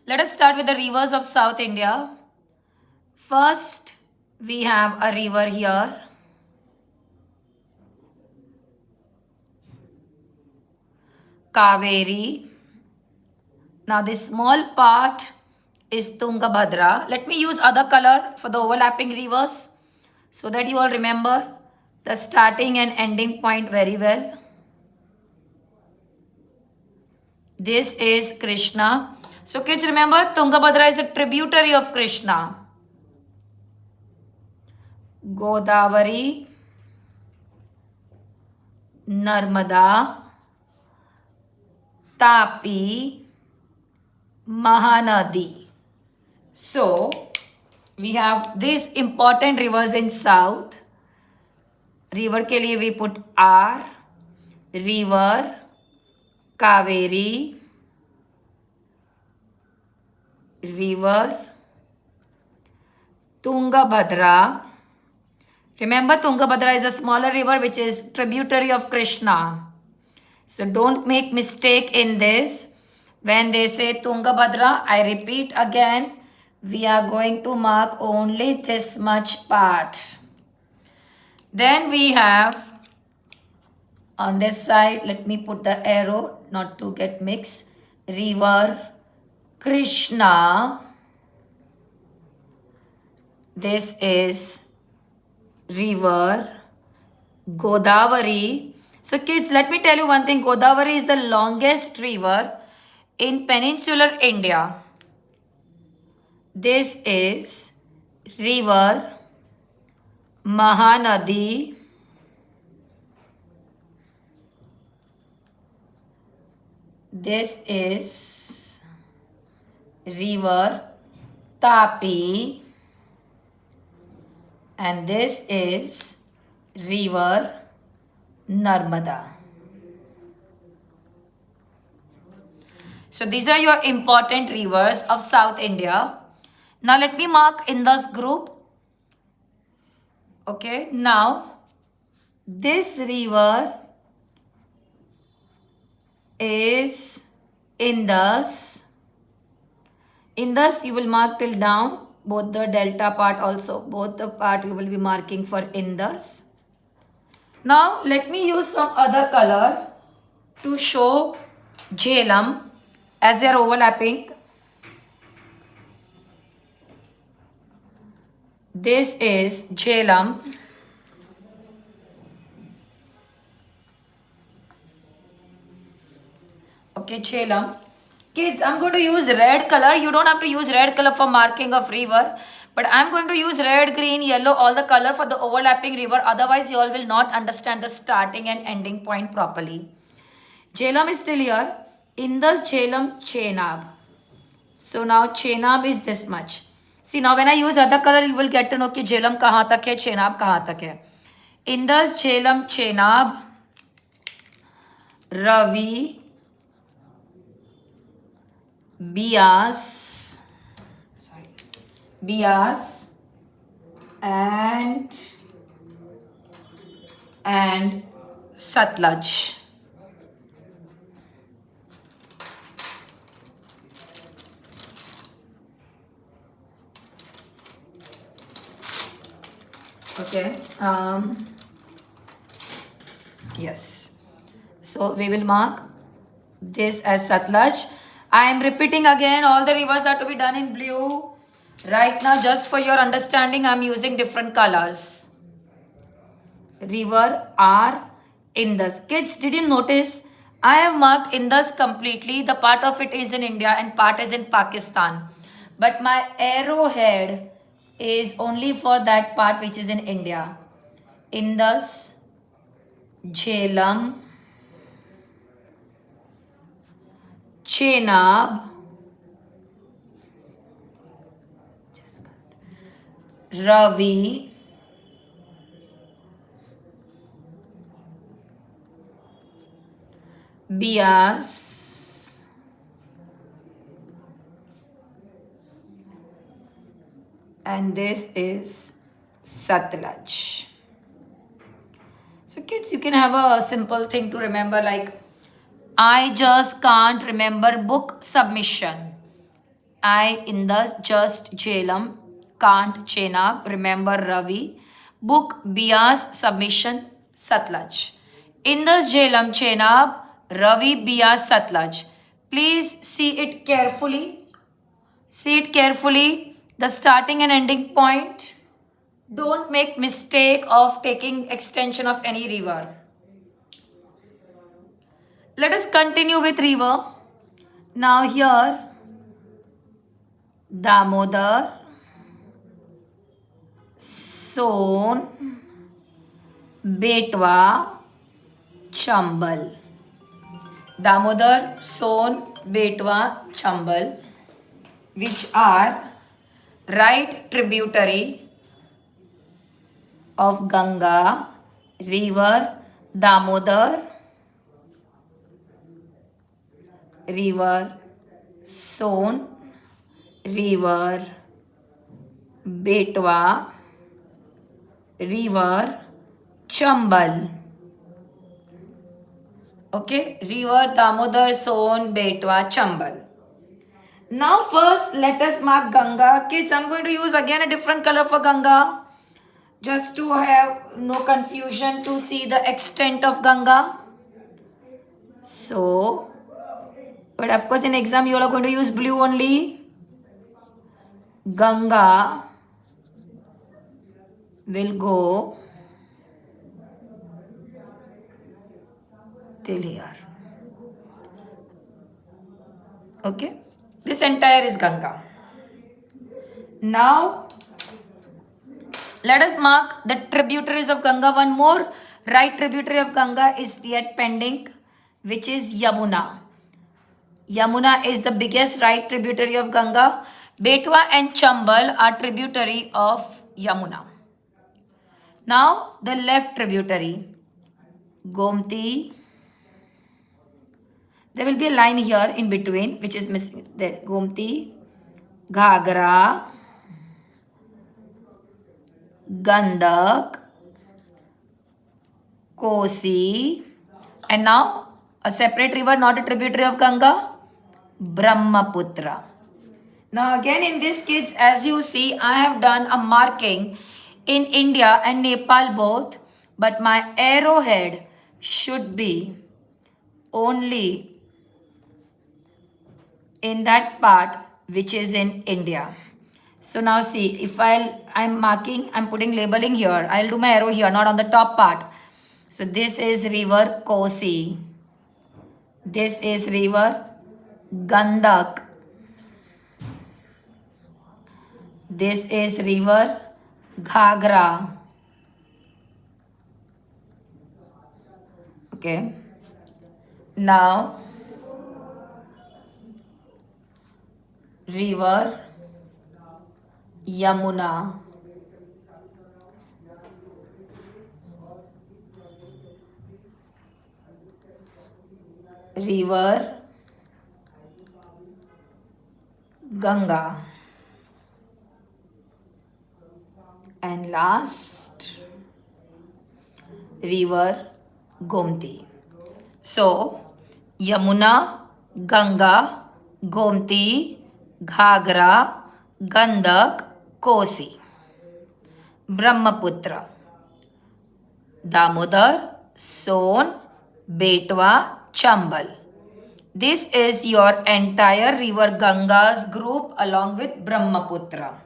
Let us start with the rivers of South India. First, we have a river here. Kaveri. Now this small part is Tungabhadra. Let me use other color for the overlapping rivers so that you all remember the starting and ending point very well. This is Krishna. So kids, remember Tungabhadra is a tributary of Krishna. Godavari, Narmada, Tapi, Mahanadi. So we have these important rivers in south. River के लिए we put R, river, Kaveri, river, Tungabhadra. Remember, Tungabhadra is a smaller river which is tributary of Krishna. So don't make mistake in this. When they say Tungabhadra, I repeat again, we are going to mark only this much part. Then we have on this side, let me put the arrow not to get mixed, river Krishna. This is river Godavari. So kids, let me tell you one thing. Godavari is the longest river in peninsular India. This is river Mahanadi. This is river Tapi. And this is river Narmada. So these are your important rivers of South India. Now let me mark Indus group. Okay, now this river is Indus. Indus you will mark till down. Both the delta part also, both the part you will be marking for Indus. Now let me use some other color to show Jhelum as they are overlapping. This is Jhelum. Okay, Jhelum. Kids, I'm going to use red color. You don't have to use red color for marking of river. But I'm going to use red, green, yellow, all the color for the overlapping river. Otherwise, you all will not understand the starting and ending point properly. Jhelum is still here. Indus, Jhelum, Chenab. So now Chenab is this much. See, now when I use other color, you will get to know कि Jhelum कहाँ तक है, Chenab कहाँ तक है. Indus, Jhelum, Chenab, Ravi, Bias, and Satluj. Okay. Yes. So we will mark this as Satluj. I am repeating again, all the rivers are to be done in blue. Right now, just for your understanding, I am using different colors. River R, Indus. Kids, did you notice? I have marked Indus completely. The part of it is in India and part is in Pakistan. But my arrowhead is only for that part which is in India. Indus, Jhelum, Chenab, Ravi, Bias, and this is Satluj. So kids, you can have a simple thing to remember like I just can't remember book submission. I Indus Just Jhelum Can't Chenab Remember Ravi Book Bias Submission Satlaj. Indus Jhelum Chenab Ravi Bias Satlaj. Please see it carefully. See it carefully. The starting and ending point. Don't make mistake of taking extension of any river. Let us continue with river. Now here Damodar, Son, Betwa, Chambal. Damodar, Son, Betwa, Chambal, which are right tributary of Ganga, river Damodar, river Son, river Betwa, river Chambal. Okay, river Damodar, Son, Betwa, Chambal. Now first let us mark Ganga. Kids, I'm going to use again a different color for Ganga, just to have no confusion to see the extent of Ganga. So, but of course in exam you all are going to use blue only. Ganga will go till here. Okay, this entire is Ganga. Now let us mark the tributaries of Ganga. One more right tributary of Ganga is yet pending, which is Yamuna. Yamuna is the biggest right tributary of Ganga. Betwa and Chambal are tributary of Yamuna. Now the left tributary, Gomti. There will be a line here in between which is missing. There, Gomti, Ghagra, Gandak, Kosi, and now a separate river, not a tributary of Ganga, Brahmaputra. Now again in this, kids, as you see, I have done a marking in India and Nepal both, but my arrowhead should be only in that part which is in India. So now see, if I'm marking, I'm putting labeling here. I'll do my arrow here, not on the top part. So this is river Kosi. This is river Gandak. This is river Ghagra. Okay. Now river Yamuna. River Ganga. And last, river Gomti. So, Yamuna, Ganga, Gomti, Ghagra, Gandak, Kosi. Brahmaputra. Damodar, Son, Betwa, Chambal. This is your entire river Ganga's group along with Brahmaputra.